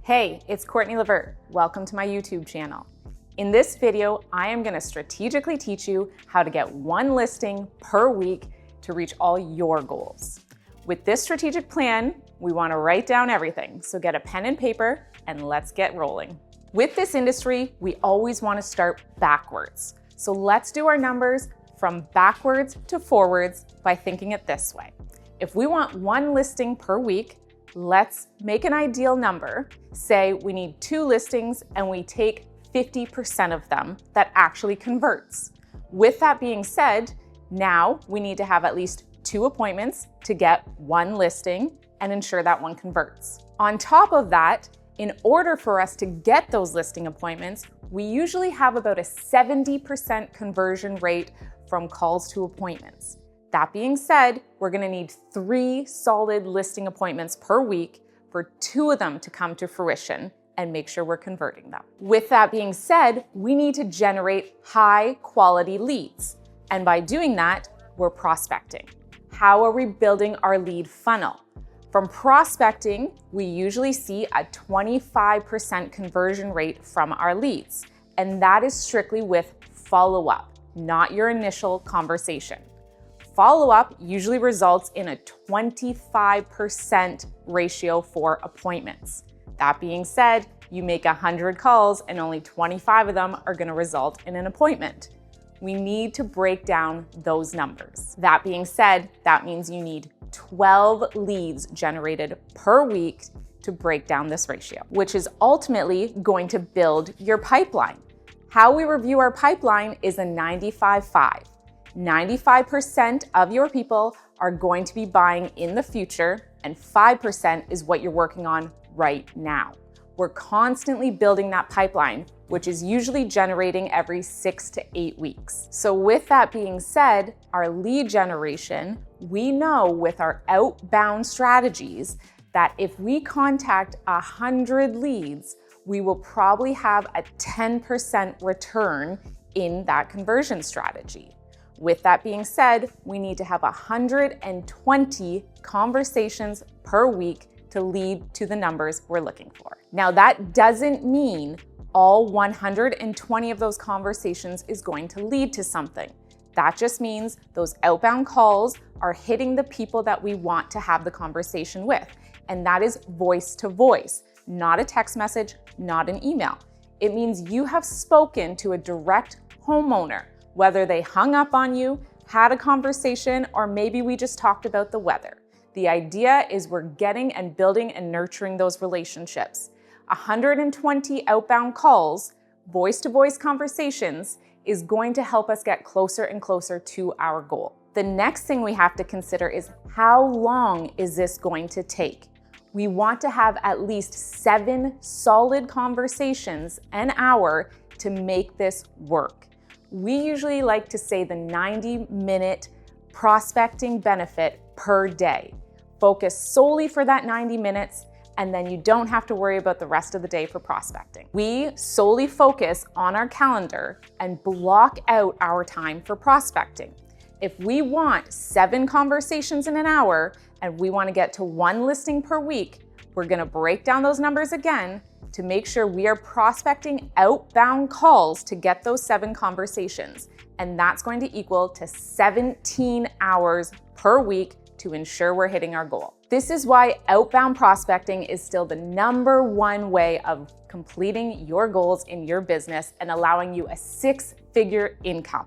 Hey, it's Courtney Levert. Welcome to my YouTube channel. In this video, I am going to strategically teach you how to get one listing per week to reach all your goals. With this strategic plan, we want to write down everything. So get a pen and paper and let's get rolling. With this industry, we always want to start backwards. So let's do our numbers from backwards to forwards by thinking it this way. If we want one listing per week, let's make an ideal number. Say we need 2 listings and we take 50% of them that actually converts. With that being said, now we need to have at least 2 appointments to get one listing and ensure that one converts. On top of that, in order for us to get those listing appointments, we usually have about a 70% conversion rate from calls to appointments. That being said, we're going to need 3 solid listing appointments per week for 2 of them to come to fruition and make sure we're converting them. With that being said, we need to generate high quality leads. And by doing that, we're prospecting. How are we building our lead funnel? From prospecting, we usually see a 25% conversion rate from our leads. And that is strictly with follow-up, not your initial conversation. Follow-up usually results in a 25% ratio for appointments. That being said, you make 100 calls and only 25 of them are going to result in an appointment. We need to break down those numbers. That being said, that means you need 12 leads generated per week to break down this ratio, which is ultimately going to build your pipeline. How we review our pipeline is a 95-5. 95% of your people are going to be buying in the future, and 5% is what you're working on right now. We're constantly building that pipeline, which is usually generating every 6 to 8 weeks. So with that being said, our lead generation, we know with our outbound strategies that if we contact 100 leads, we will probably have a 10% return in that conversion strategy. With that being said, we need to have 120 conversations per week to lead to the numbers we're looking for. Now, that doesn't mean all 120 of those conversations is going to lead to something. That just means those outbound calls are hitting the people that we want to have the conversation with. And that is voice to voice, not a text message, not an email. It means you have spoken to a direct homeowner, whether they hung up on you, had a conversation, or maybe we just talked about the weather. The idea is we're getting and building and nurturing those relationships. 120 outbound calls, voice-to-voice conversations, is going to help us get closer and closer to our goal. The next thing we have to consider is how long is this going to take? We want to have at least 7 solid conversations an hour to make this work. We usually like to say the 90-minute prospecting benefit per day. Focus solely for that 90 minutes, and then you don't have to worry about the rest of the day for prospecting. We solely focus on our calendar and block out our time for prospecting. If we want 7 conversations in an hour and we want to get to 1 listing per week, we're going to break down those numbers again to make sure we are prospecting outbound calls to get those 7 conversations. And that's going to equal to 17 hours per week to ensure we're hitting our goal. This is why outbound prospecting is still the #1 way of completing your goals in your business and allowing you a 6-figure income.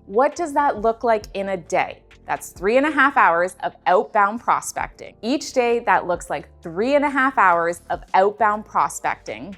What does that look like in a day? That's 3.5 hours of outbound prospecting. Each day, that looks like 3.5 hours of outbound prospecting,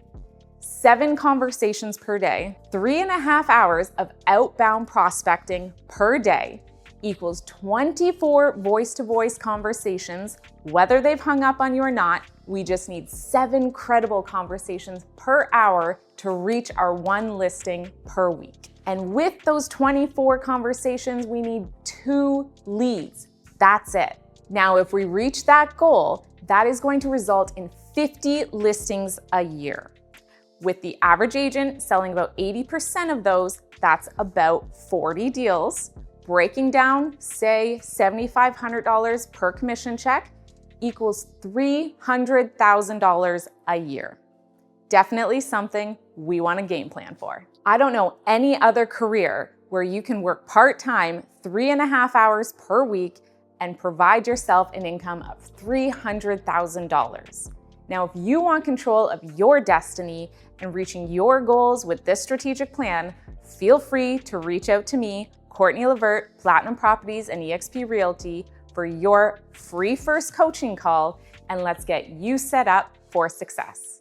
7 conversations per day. 3.5 hours of outbound prospecting per day equals 24 voice-to-voice conversations. Whether they've hung up on you or not, we just need 7 credible conversations per hour to reach our 1 listing per week. And with those 24 conversations, we need 2 leads. That's it. Now, if we reach that goal, that is going to result in 50 listings a year. With the average agent selling about 80% of those, that's about 40 deals. Breaking down, say $7,500 per commission check equals $300,000 a year. Definitely something we want to game plan for. I don't know any other career where you can work part-time 3.5 hours per week and provide yourself an income of $300,000. Now, if you want control of your destiny and reaching your goals with this strategic plan, feel free to reach out to me, Courtney Levert, Platinum Properties and eXp Realty, for your free first coaching call, and let's get you set up for success.